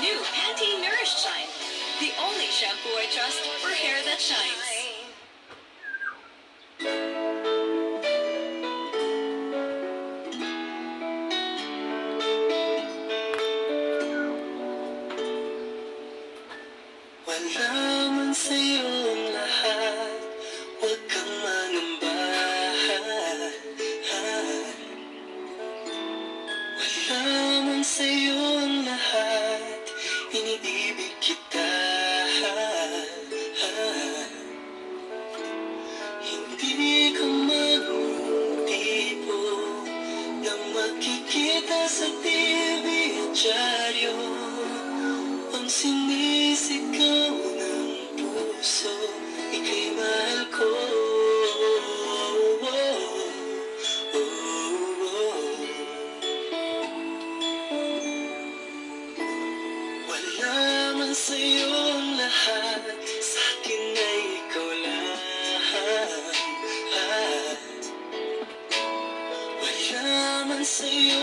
New Pantene Nourish Shine, the only shampoo I trust for hair that shines. Wala man sa'yo ang lahat, huwag kang mangamba. Wala man sa'yo ang lahat, iniibig kita. Hindi ka man yung tipo na makikita sa TV at dyaryo. Ang sinisigaw ng puso, ika'y mahal ko. Wala man sa'yo ang lahat, sa'kin ay ikaw lang. Wala man sa'yo